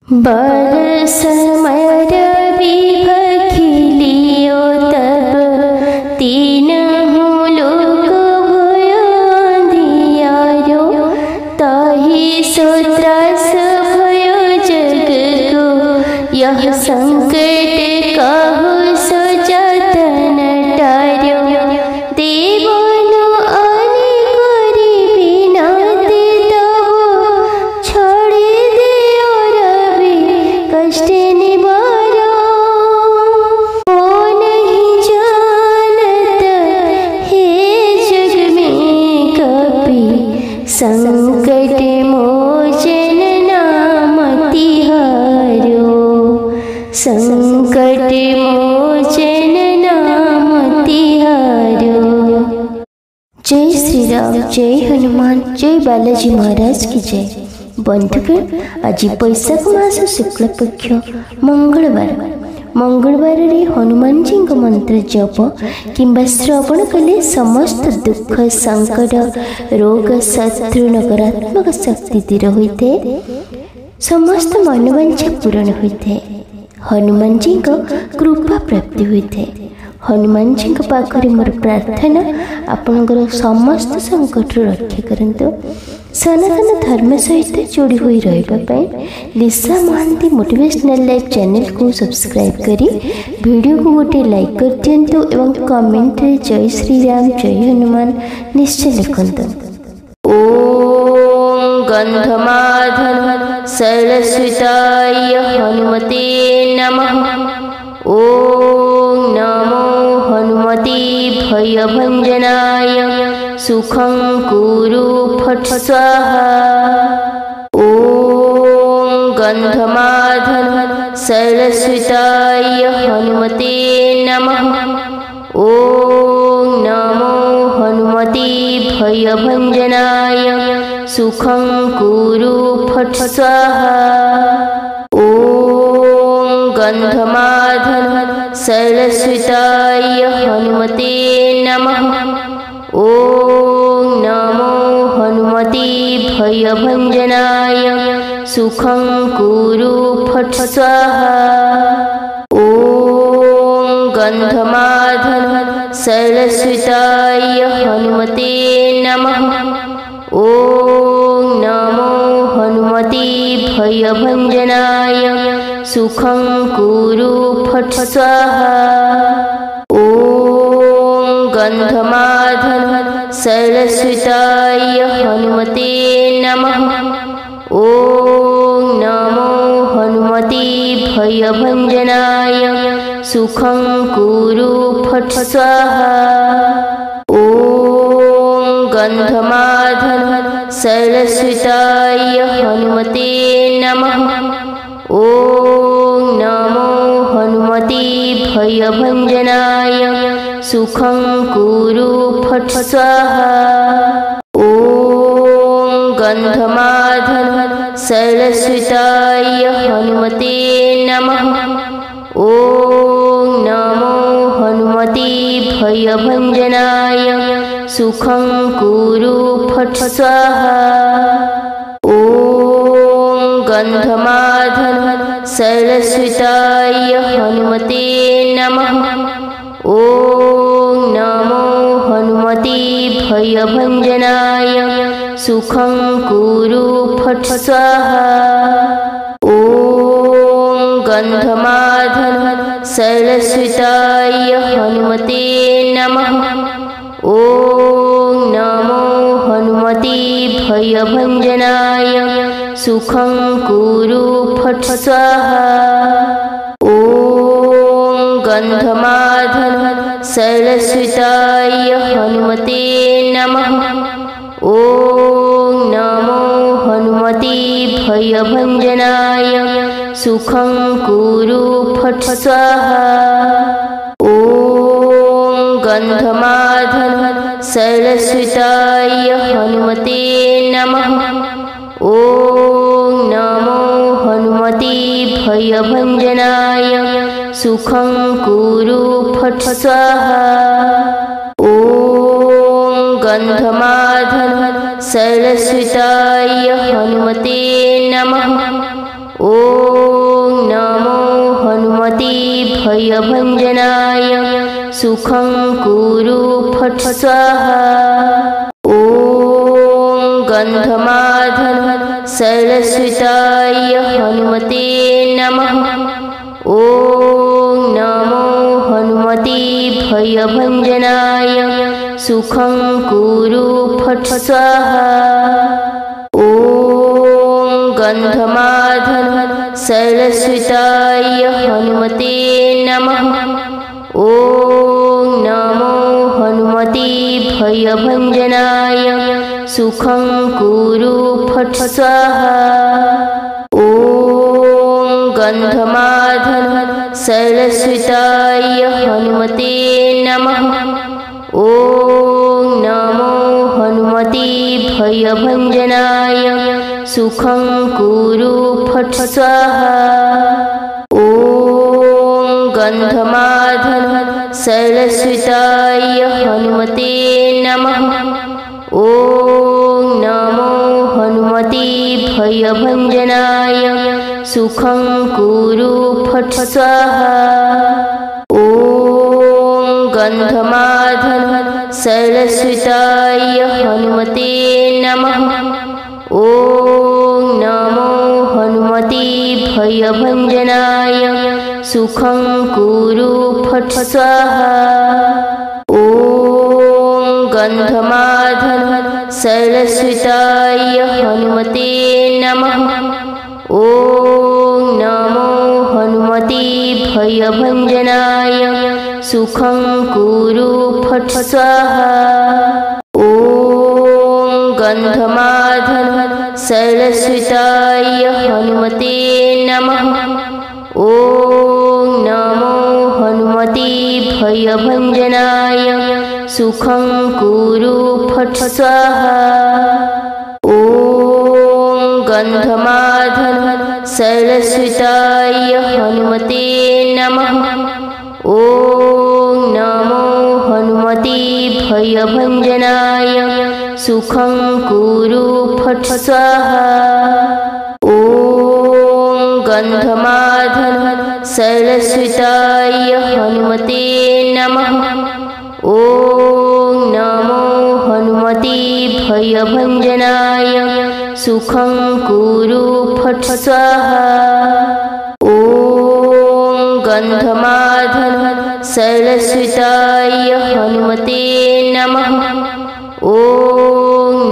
बाल समर विभखिलियो तब तीनहु लोक भयो अंधियारो ताहि सो त्रास भयो जग को यह संकट कहु सो जतन टार्यो देवनु आने करी बिनती तब छोड़ी दियो रवि कष्ट निवारो ओ नहीं जानत हे जग में कपि संकट मोचन नाम तिहारो संकट मोचन नाम तिहारो। जय श्री राम, जय हनुमान, जय बालाजी महाराज की जय। बंधुगण आज बैशाख मास शुक्ल पक्ष मंगलवार रे हनुमान जी मंत्र जप किंबा श्रवण कले समस्त दुख संकट रोग शत्रु नकारात्मक शक्ति दूर होते समस्त मनोवांछा पूरण होते हनुमान जी कृपा प्राप्ति होते। हनुमान जी पाखरे मोर प्रार्थना आपणकर समस्त संकट रक्षा करंतु सनातन धर्म सहित जोड़ी हुई रही लिसा महांती मोटिवेशनल लाइफ चैनल को सब्सक्राइब करी वीडियो को गोटे लाइक कर दिंतु एवं कमेंट रे जय श्री राम जय हनुमान निश्चय लिखंतु। ओम गंधमाधन सरस्वताय हनुमते नमः। ओम नमो हनुमते भयभंजनाय सुखं कुरु फट् स्वाहा। ओम गंधमाधन सरस्वताय हनुमते नमः। ओम नमो हनुमते भयभंजनाय सुखं कुरु फट् स्वाहा। ओम गंधमाधन सरस्वताय हनुमते नमः। ओम नमो हनुमते भयभंजनाय सुखं कुरु फट् स्वाहा। ओम गंधमाधन सरस्वताय हनुमते नमः। ओम नमो हनुमते भयभंजनाय सुखं कुरु फट् स्वाहा। ओम गंधमाधन सरस्वताय हनुमते नमः। ओम नमो हनुमते भयभंजनाय सुखं कुरु फट् स्वाहा। ओम गंधमाधन सरस्वताय हनुमते नमः। ओम नमो हनुमते भयभंजनाय सुखं कुरु फट् स्वाहा। ओम गंधमाधन सरस्वताय हनुमते नमः। ओम नमो हनुमते भयभंजनाय सुखं कुरु फट् स्वाहा। ओम गंधमाधन सरस्वताय हनुमते नमः। ओम नमो हनुमते भयभंजनाय सुखं कुरु फट् स्वाहा। ओम गंधमाधन सरस्वताय हनुमते नमः। ओम नमो हनुमते भयभंजनाय सुखं कुरु फट् स्वाहा। ओम गंधमाधन सरस्वताय हनुमते नमः। ओम नमो हनुमते भयभंजनाय सुखं कुरु फट् स्वाहा। ओम गंधमाधन सरस्वताय हनुमते नमः। ओम नमो हनुमते भयभंजनाय सुखं कुरु फट् स्वाहा। ओम गंधमाधन सरस्वताय हनुमते नमः। ओम भयभञ्जनाय सुखं कुरु फट् स्वाहा। ॐ गन्धमादन सरस्वताय हनुमते नमः। ॐ नमो हनुमते भयभञ्जनाय सुखं कुरु फट् स्वाहा। ॐ गन्धमादन सरस्वताय हनुमते नमः। ॐ नमो हनुमते भयभञ्जनाय सुखं कुरु फट् स्वाहा। ॐ गन्धमादन सरस्वताय हनुमते नमः। ॐ नमो हनुमते भयभञ्जनाय सुखं कुरु फट् स्वाहा। ॐ गन्धमादन सरस्वताय हनुमते नमः। ॐ नमो हनुमते भयभञ्जनाय सुखं कुरु फट् स्वाहा। ॐ गन्धमादन सरस्वताय हनुमते नमः। ॐ नमो हनुमते भयभञ्जनाय सुखं कुरु फट् स्वाहा। ॐ गन्धमादन सरस्वताय हनुमते नमः। ॐ नमो हनुमते भयभञ्जनाय सुखं कुरु फट् स्वाहा। ॐ गन्धमादन सरस्वताय हनुमते नमः। ॐ नमो हनुमते भयभञ्जनाय सुखं कुरु फट् स्वाहा। ॐ गन्धमादन सरस्वताय हनुमते नमः। ॐ नमो हनुमते भयभञ्जनाय सुखं कुरु फट् स्वाहा। ॐ गन्धमादन सरस्वताय हनुमते नमः। ॐ नमो हनुमते भयभञ्जनाय सुखं कुरु फट् स्वाहा। ॐ गन्धमादन सरस्वताय हनुमते नमः। ॐ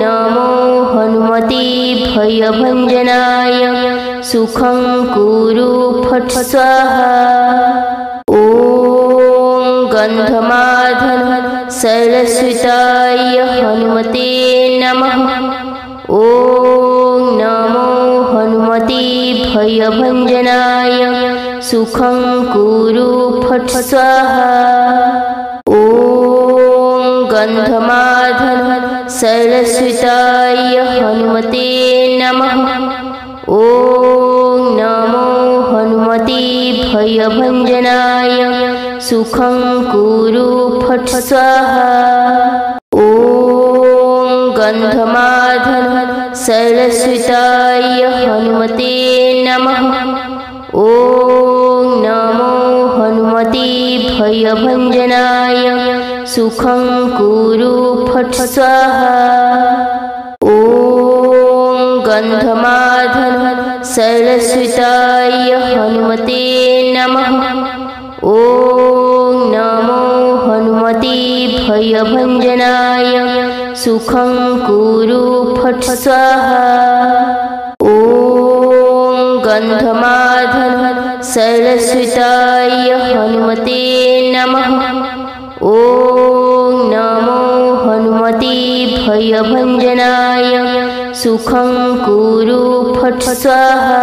नमो हनुमते भयभञ्जनाय सुखं कुरु फट् स्वाहा। ॐ गन्धमादन सरस्वताय हनुमते नमः। ॐ नमो हनुमते भयभञ्जनाय सुखं कुरु फट् स्वाहा। ॐ गन्धमादन सरस्वताय हनुमते नमः। ॐ नमो हनुमते भयभञ्जनाय सुखं कुरु फट् स्वाहा। ॐ गन्धमादन सरस्वताय हनुमते नमः। ॐ नमो हनुमते भयभञ्जनाय सुखं कुरु फट् स्वाहा। ॐ गन्धमादन सरस्वताय हनुमते नमः। ॐ नमो हनुमते भयभञ्जनाय सुखं कुरु फट् स्वाहा। ॐ गन्धमादन सरस्वताय हनुमते नमः। ॐ नमो हनुमते भयभञ्जनाय सुखं कुरु फट् स्वाहा।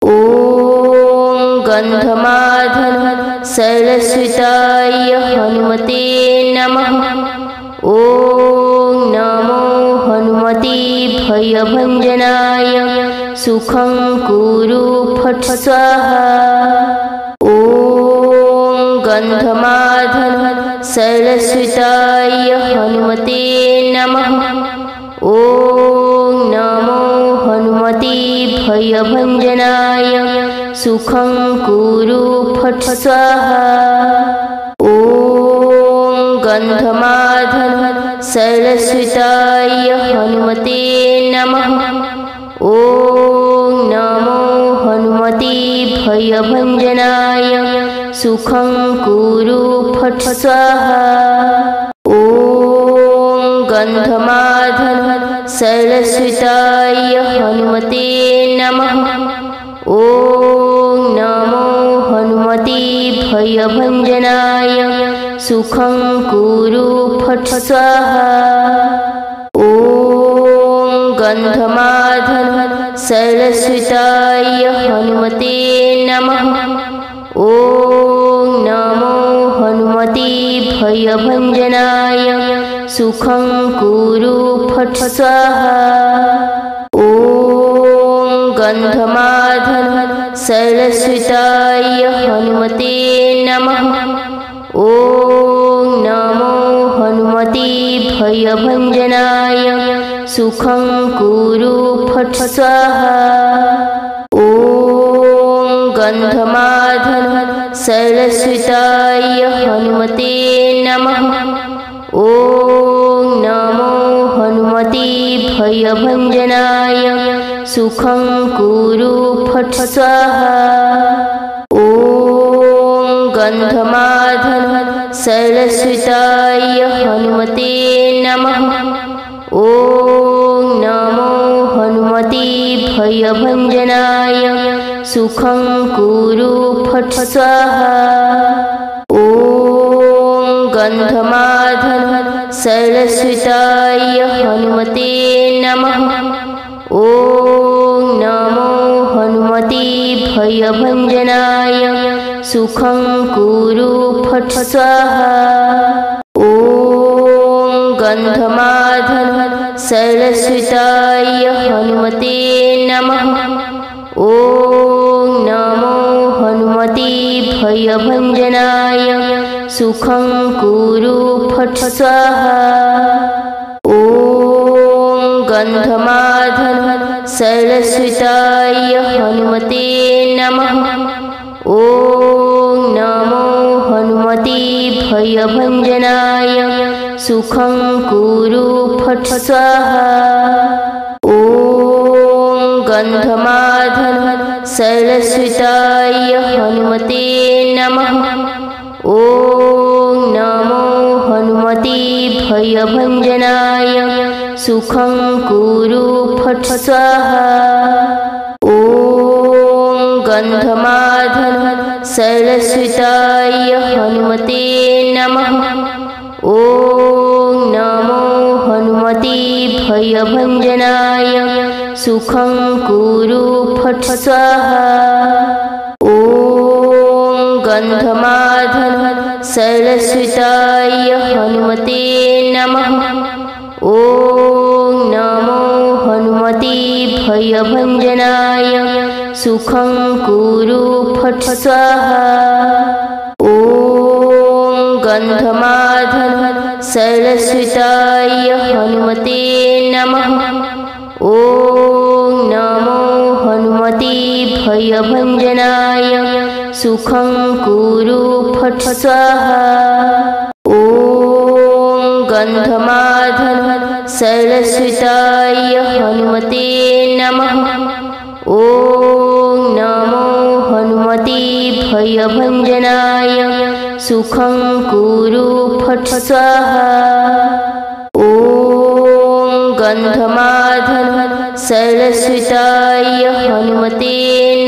ॐ गन्धमादन सरस्वताय हनुमते नमः। ॐ नमो हनुमते भयभञ्जनाय सुखं कुरु फट् स्वाहा। ॐ गन्धमादन सरस्वताय हनुमते नमः। ॐ नमो हनुमते भयभञ्जनाय सुखं कुरु फट् स्वाहा। ॐ गन्धमादन सरस्वताय हनुमते नमः। ॐ नमो हनुमते भयभञ्जनाय सुखं कुरु फट् स्वाहा। ॐ गन्धमादन सरस्वताय हनुमते नमः। ॐ नमो हनुमते भयभञ्जनाय सुखं कुरु फट् स्वाहा। ॐ गन्धमादन सरस्वताय हनुमते नमः। ॐ नमो हनुमते भयभञ्जनाय सुखं कुरु फट् स्वाहा। ॐ गन्धमादन सरस्वताय हनुमते नमः। ॐ नमो हनुमते भयभञ्जनाय सुखं कुरु फट् स्वाहा। ॐ गन्धमादन सरस्वताय हनुमते नमः। ॐ नमो हनुमते भयभञ्जनाय सुखं कुरु फट् स्वाहा। ॐ गन्धमादन सरस्वताय हनुमते नमः। ॐ नमो हनुमते भयभञ्जनाय सुखं कुरु फट् स्वाहा। ॐ गन्धमादन सरस्वताय हनुमते नमः। ॐ नमो हनुमते भयभञ्जनाय सुखं कुरु फट् स्वाहा। ॐ गन्धमादन सरस्वताय हनुमते नमः। ॐ नमो हनुमते भयभञ्जनाय सुखं कुरु फट् स्वाहा। ॐ गन्धमादन सरस्वताय हनुमते नमः। ॐ नमो हनुमते भयभञ्जनाय सुखं कुरु फट् स्वाहा। ॐ गन्धमादन सरस्वताय हनुमते नमः। ॐ नमो हनुमते भयभञ्जनाय सुखं कुरु फट् स्वाहा। ॐ गन्धमादन सरस्वताय हनुमते नमः। ॐ नमो हनुमते भयभञ्जनाय सुखं कुरु फट् स्वाहा। ॐ गन्धमादन सरस्वताय हनुमते नमः। ॐ नमो हनुमते भयभञ्जनाय सुखं कुरु फट् स्वाहा। ॐ गन्धमादन सरस्वताय हनुमते नमः। ॐ नमो हनुमते भयभञ्जनाय सुखं कुरु फट् स्वाहा। ॐ गन्धमादन सरस्वताय हनुमते नमः। ॐ नमो हनुमते भयभञ्जनाय सुखं कुरु फट् स्वाहा। ॐ गन्धमादन सरस्वताय हनुमते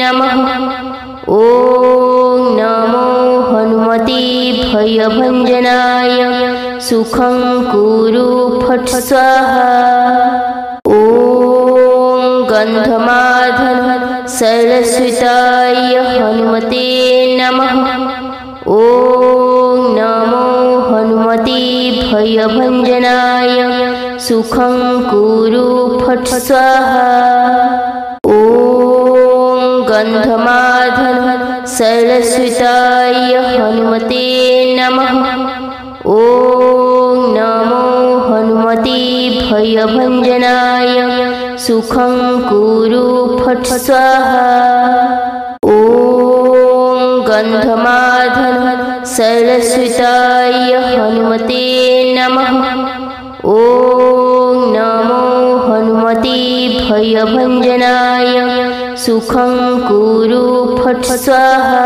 नमः। ॐ नमो हनुमते भयभञ्जनाय सुखं कुरु फट् स्वाहा। ॐ गन्धमादन सरस्वताय हनुमते नमः। ॐ नमो हनुमते भयभञ्जनाय सुखं कुरु फट् स्वाहा। ॐ गन्धमादन सरस्वताय हनुमते नमः। ॐ नमो हनुमते भयभञ्जनाय सुखं कुरु फट् स्वाहा। ॐ गन्धमादन सरस्वताय हनुमते नमः। ॐ नमो हनुमते भयभञ्जनाय सुखं कुरु फट् स्वाहा।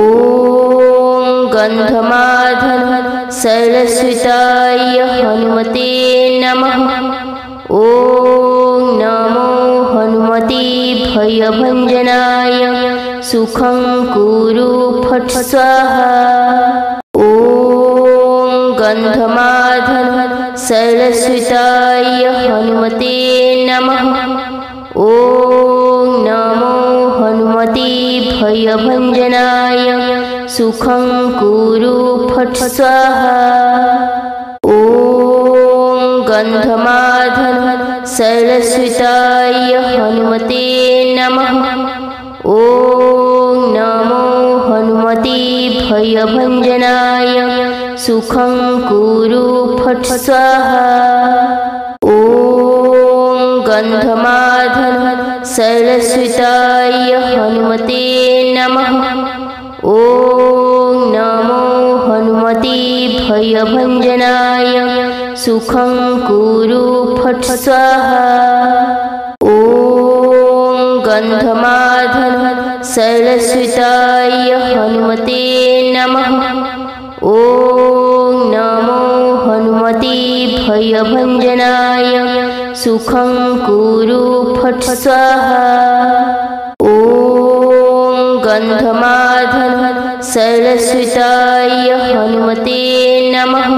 ॐ गन्धमादन सरस्वताय हनुमते नमः। ॐ नमो हनुमते भयभञ्जनाय सुखं कुरु फट् स्वाहा। ॐ गन्धमादन सरस्वताय हनुमते नमः। ॐ नमो हनुमते भयभञ्जनाय सुखं कुरु फट् स्वाहा। ॐ गन्धमादन सरस्वताय हनुमते नमः। ॐ नमो हनुमते भयभञ्जनाय सुखं कुरु फट् स्वाहा। ॐ गन्धमादन सरस्वताय हनुमते नमः। ॐ नमो हनुमते भयभञ्जनाय सुखं कुरु फट् स्वाहा। ॐ गन्धमादन सरस्वताय हनुमते नमः। ॐ नमो हनुमते भयभञ्जनाय सुखं कुरु फट् स्वाहा। ॐ गन्धमादन सरस्वताय हनुमते नमः।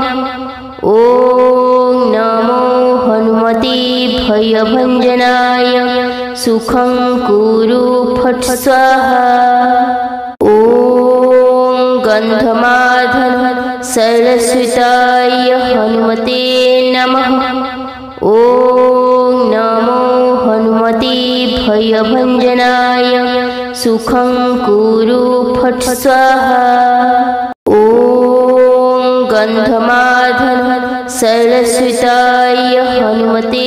ॐ नमो हनुमते भयभञ्जनाय सुखं कुरु फट् स्वाहा। ॐ गन्धमादन सरस्वताय हनुमते नमः। ॐ नमो हनुमते भयभञ्जनाय सुखं कुरु फट् स्वाहा। ॐ गन्धमादन सरस्वताय हनुमते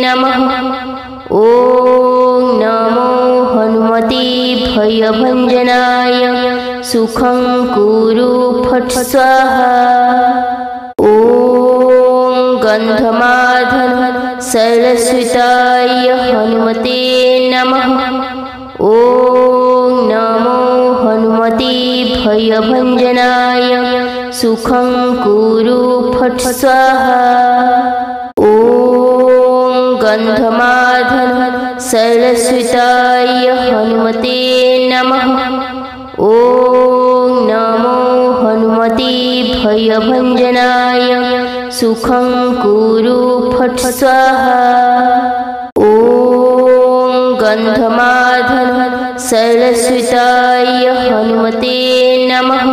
नमः। ॐ नमो हनुमते भयभञ्जनाय सुखं कुरु फट् स्वाहा। ॐ गन्धमादन सरस्वताय हनुमते नमः। ॐ नमो हनुमते भयभञ्जनाय सुखं कुरु फट् स्वाहा। ॐ गन्धमादन सरस्वताय हनुमते नमः। ॐ नमो हनुमते भयभञ्जनाय सुखं कुरु फट् स्वाहा। ॐ गन्धमादन सरस्वताय हनुमते नमः।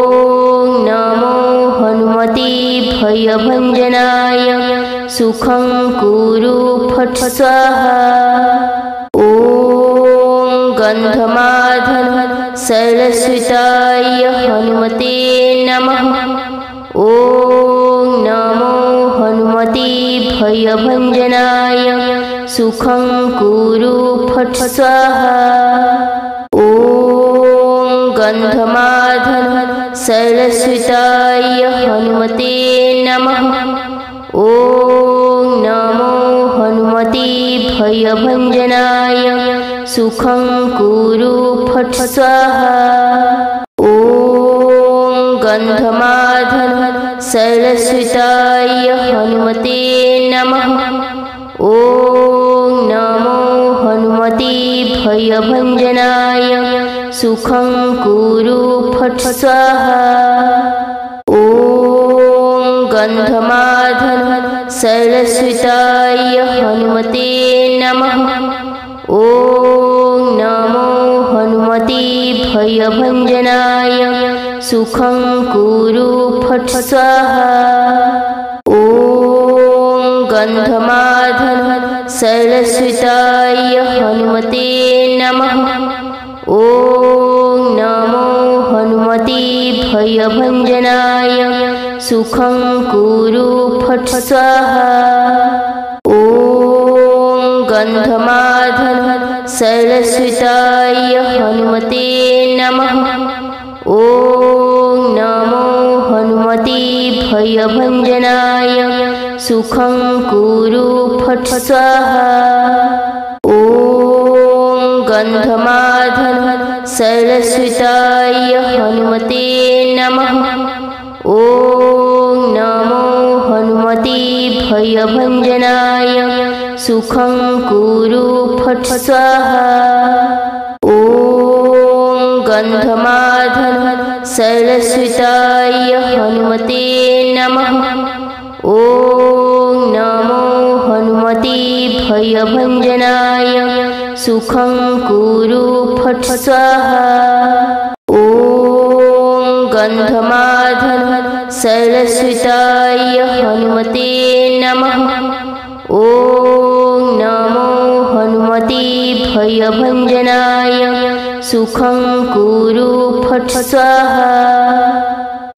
ॐ नमो हनुमते भयभञ्जनाय सुखं कुरु फट् स्वाहा। ॐ गन्धमादन सरस्वताय हनुमते नमः। ॐ नमो हनुमते भयभञ्जनाय सुखं कुरु फट् स्वाहा। ॐ गन्धमादन सरस्वताय हनुमते नमः। ॐ नमो हनुमते भयभञ्जनाय सुखं कुरु फट् स्वाहा। ॐ गन्धमादन सरस्वताय हनुमते नमः। ॐ नमो हनुमते भयभञ्जनाय सुखं कुरु फट् स्वाहा। ॐ गन्धमादन सरस्वताय हनुमते नमः। ॐ नमो हनुमते भयभञ्जनाय सुखं कुरु फट् स्वाहा। ॐ गन्धमादन सरस्वताय हनुमते नमः। ॐ नमो हनुमते भयभञ्जनाय सुखं कुरु फट् स्वाहा। ॐ गन्धमादन सरस्वताय हनुमते नमः। ॐ नमो हनुमते भयभञ्जनाय सुखं कुरु फट् स्वाहा। ॐ गन्धमार्दन सरस्वताय हनुमते नमः। ॐ नमो हनुमते भयभञ्जनाय सुखं कुरु फट् स्वाहा। ॐ गन्धमार्दन सरस्वताय हनुमते नमः। ॐ नमो हनुमते भयभञ्जनाय सुखं कुरु फट् स्वाहा। ॐ गन्धमार्दन सरस्वताय हनुमते नमः। ॐ नमो हनुमते भयभञ्जनाय सुखं कुरु फट् स्वाहा।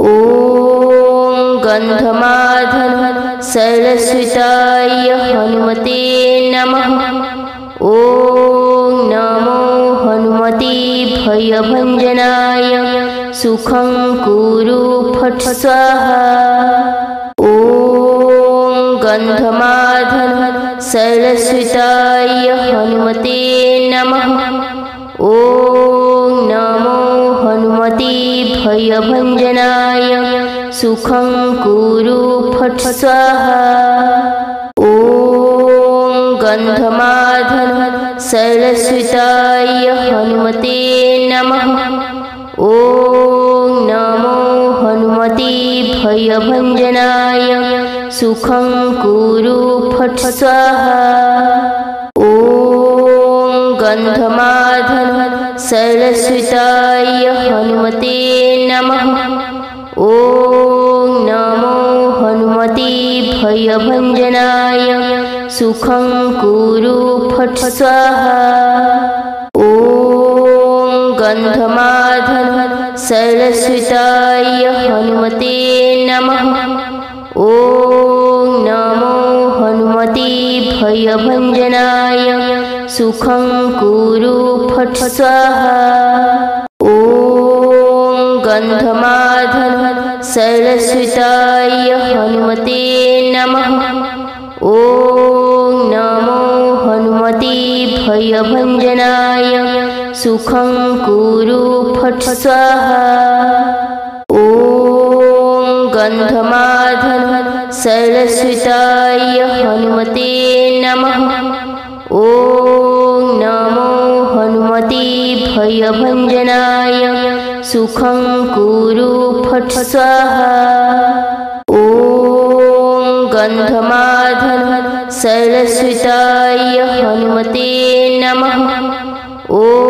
ॐ गन्धमार्दन सरस्वताय हनुमते नमः। ॐ नमो हनुमते भयभञ्जनाय सुखं कुरु फट् स्वाहा। ॐ गन्धमार्दन सरस्वताय हनुमते नमः। ॐ नमो हनुमते भयभञ्जनाय सुखं कुरु फट् स्वाहा। ॐ गन्धमार्दन सरस्वताय हनुमते नमः। ॐ नमो हनुमते भयभञ्जनाय सुखं कुरु फट् स्वाहा। ॐ गन्धमार्दन सरस्वताय हनुमते नमः। ॐ नमो हनुमते भयभञ्जनाय सुखं कुरु फट् स्वाहा। ॐ गन्धमार्दन सरस्वताय हनुमते नमः। ॐ नमो हनुमते भयभञ्जनाय सुखं कुरु फट् स्वाहा। ॐ गन्धमार्दन सरस्वताय हनुमते नमः। ॐ नमो हनुमते भयभञ्जनाय सुखं कुरु फट् स्वाहा। ॐ गन्धमार्दन सरस्वताय हनुमते नमः। ॐ नमो हनुमते भयभञ्जनाय सुखं कुरु फट् स्वाहा। ॐ गन्धमार्दन सरस्वताय हनुमते नमः।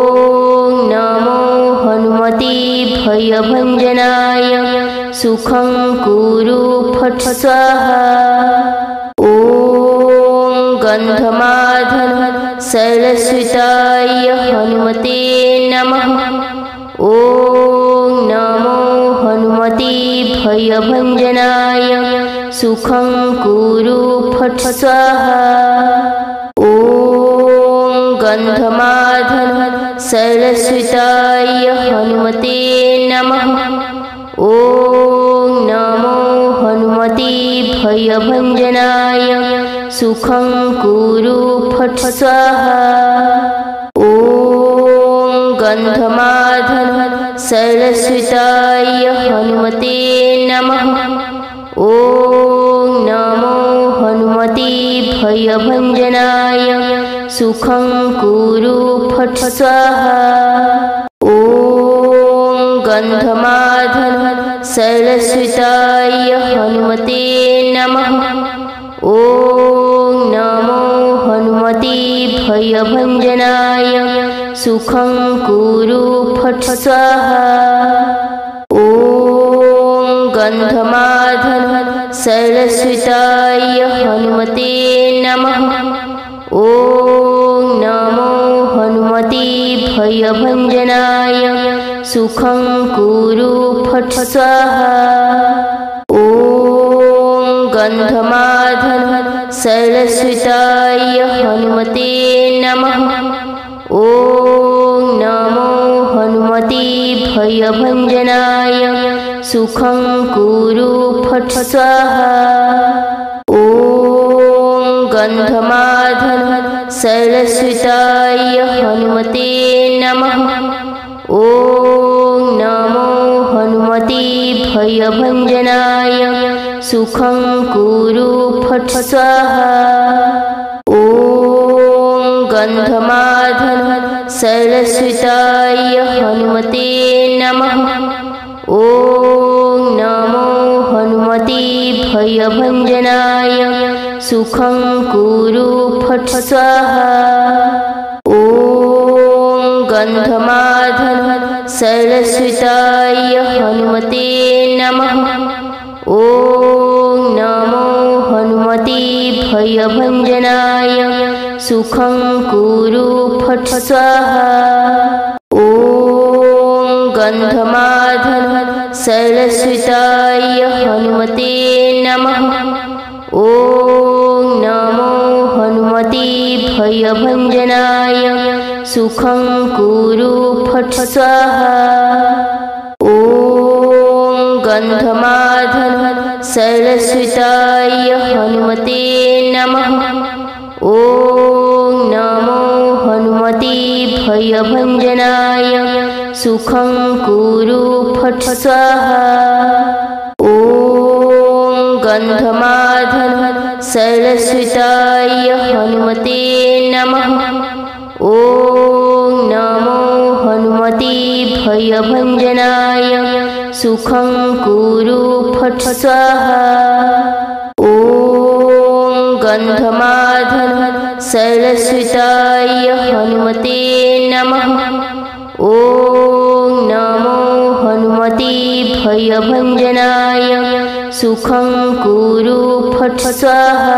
ॐ नमो हनुमते भयभञ्जनाय सुखं कुरु फट् स्वाहा। ॐ गन्धमार्दन सरस्वताय हनुमते नमः। ॐ नमो हनुमते भयभञ्जनाय सुखं कुरु फट् स्वाहा। ॐ गन्धमार्दन सरस्वताय हनुमते नमः। ॐ नमो हनुमते भयभञ्जनाय सुखं कुरु फट् स्वाहा। ॐ गन्धमार्दन सरस्वताय हनुमते नमः। ॐ नमो हनुमते भयभञ्जनाय सुखं कुरु फट् स्वाहा। ॐ गन्धमार्दन सरस्वताय हनुमते नमः। ॐ नमो हनुमते भयभञ्जनाय सुखं कुरु फट् स्वाहा। ॐ गन्धमार्दन सरस्वताय हनुमते नमः। ॐ नमो हनुमते भयभञ्जनाय सुखं कुरु फट् स्वाहा। ॐ गन्धमार्दन सरस्वताय हनुमते नमः। ॐ नमो हनुमते भयभञ्जनाय सुखं कुरु फट् स्वाहा। ॐ गन्धमादन शैलसुताय हनुमते नमः। ॐ नमो हनुमते भयभञ्जनाय सुखं कुरु फट् स्वाहा। ॐ गन्धमादन शैलसुताय हनुमते नमः। ॐ नमो हनुमते भयभञ्जनाय सुखं कुरु फट् स्वाहा। ॐ गन्धमादन शैलसुताय हनुमते नमः। ॐ नमो हनुमते भयभञ्जनाय सुखं कुरु फट् स्वाहा। ॐ गन्धमादन शैलसुताय हनुमते नमः। ॐ नमो हनुमते भयभञ्जनाय सुखं कुरु फट् स्वाहा। ॐ गन्धमादन शैलसुताय हनुमते नमः। ॐ नमो हनुमते भयभञ्जनाय सुखं कुरु फट् स्वाहा। ॐ गन्धमादन शैलसुताय हनुमते नमः। ॐ नमो हनुमते भयभञ्जनाय सुखं कुरु फट् स्वाहा। ॐ गन्धमादन शैलसुताय हनुमते नमः। ॐ नमो हनुमते भयभञ्जनाय सुखं कुरु फट् स्वाहा।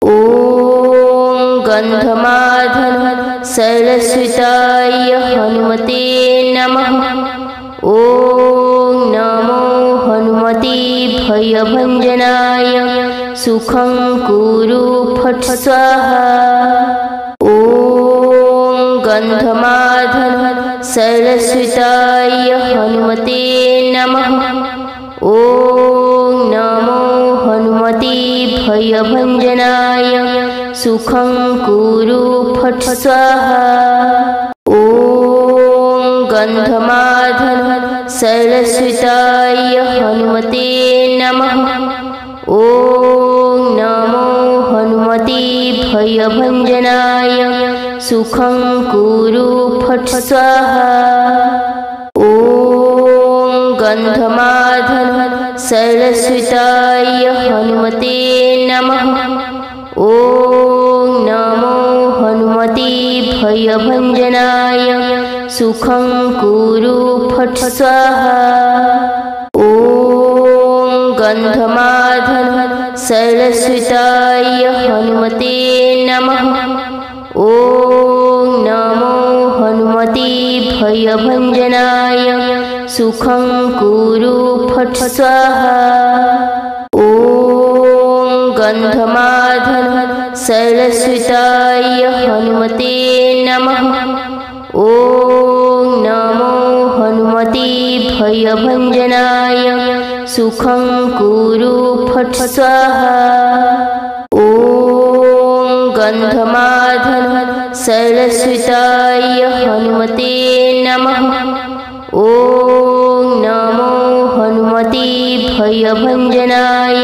ॐ गन्धमादन शैलसुताय हनुमते नमः। ॐ नमो हनुमते भयभञ्जनाय सुखं कुरु फट् स्वाहा। ॐ गन्धमादन शैलसुताय हनुमते नमः। ॐ नमो हनुमते भयभञ्जनाय सुखं कुरु फट् स्वाहा। ॐ गन्धमादन शैलसुताय हनुमते नमः। ॐ नमो हनुमते भयभञ्जनाय सुखं कुरु फट् स्वाहा। ॐ गन्धमादन शैलसुताय हनुमते नमः। ॐ नमो हनुमते भयभञ्जनाय सुखं कुरु फट् स्वाहा। ॐ गन्धमादन शैलसुताय हनुमते नमः। ॐ नमो हनुमते भयभञ्जनाय सुखं कुरु फट् स्वाहा। ॐ गन्धमादन शैलसुताय हनुमते नमः। ॐ नमो हनुमते भयभञ्जनाय सुखं कुरु फट् स्वाहा। ॐ गन्धमादन शैलसुताय हनुमते नमः। ॐ नमो हनुमते भयभञ्जनाय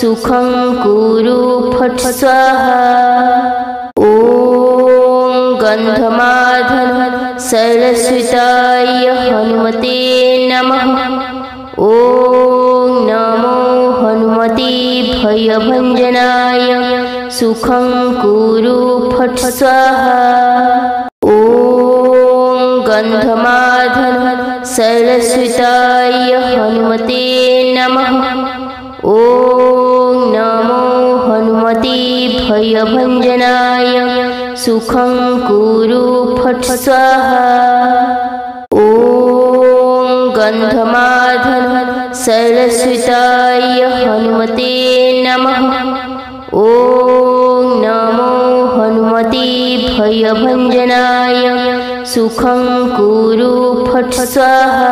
सुखं कुरु फट् स्वाहा। ॐ गन्धमादन शैलसुताय हनुमते नमः। ॐ नमो हनुमते भयभञ्जनाय सुखं कुरु फट् स्वाहा। ॐ गन्धमादन शैलसुताय हनुमते नमः। ॐ नमो हनुमते भयभञ्जनाय सुखं कुरु फट् स्वाहा। ॐ गन्धमादन शैलसुताय हनुमते नमः। ॐ नमो हनुमते भयभञ्जनाय सुखं कुरु फट् स्वाहा।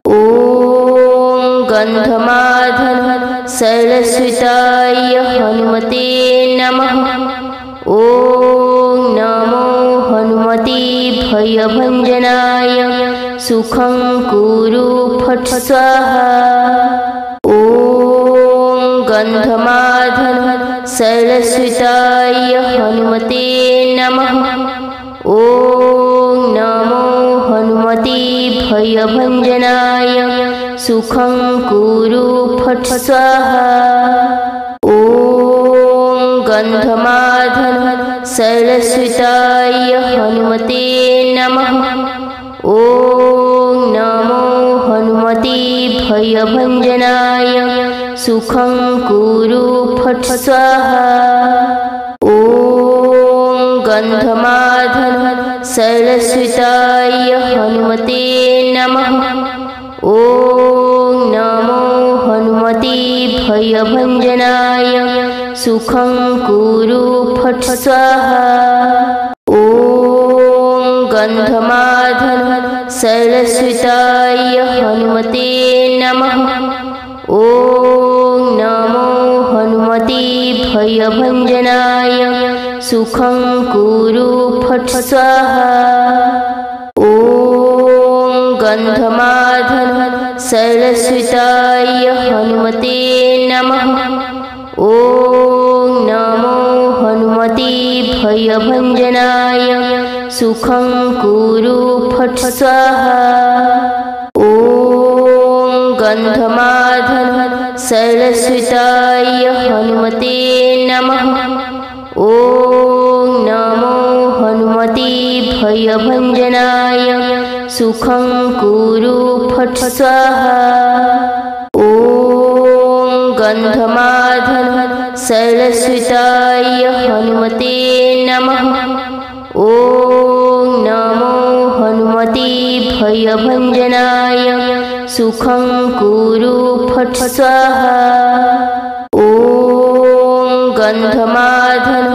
ॐ गन्धमादन शैलसुताय हनुमते नमः। ॐ नमो हनुमते भयभञ्जनाय सुखं कुरु फट् स्वाहा। ॐ गन्धमादन शैलसुताय हनुमते नमः। ॐ नमो हनुमते भयभञ्जनाय सुखं कुरु फट् स्वाहा। ॐ गन्धमादन शैलसुताय हनुमते नमः। ॐ नमो हनुमते भयभञ्जनाय सुखं कुरु फट् स्वाहा। ॐ गन्धमादन शैलसुताय हनुमते नमः। ॐ नमो हनुमते भयभञ्जनाय सुखं कुरु फट् स्वाहा। ॐ गन्धमादन शैलसुताय हनुमते नमः। ॐ नमो हनुमते भयभञ्जनाय सुखं कुरु फट् स्वाहा। ॐ गन्धमादन शैलसुताय हनुमते नमः। ॐ नमो हनुमते भयभञ्जनाय सुखं कुरु फट् स्वाहा। ॐ गन्धमादन शैलसुताय हनुमते नमः। ॐ नमो हनुमते भयभञ्जनाय सुखं कुरु फट् स्वाहा। ॐ गन्धमादन शैलसुताय हनुमते नमः। ॐ नमो हनुमते भयभञ्जनाय सुखं कुरु फट् स्वाहा। ॐ गन्धमादन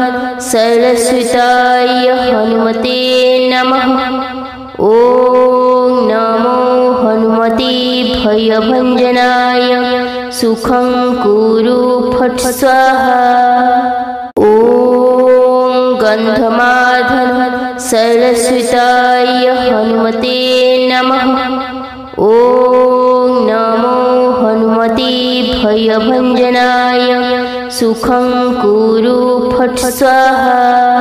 शैलसुताय हनुमते नमः। ॐ नमो हनुमते भयभञ्जनाय सुखं कुरु फट् स्वाहा। ॐ गन्धमादन शैलसुताय हनुमते नमः। ॐ नमो हनुमते भयभञ्जनाय सुखं कुरु फट् स्वाहा।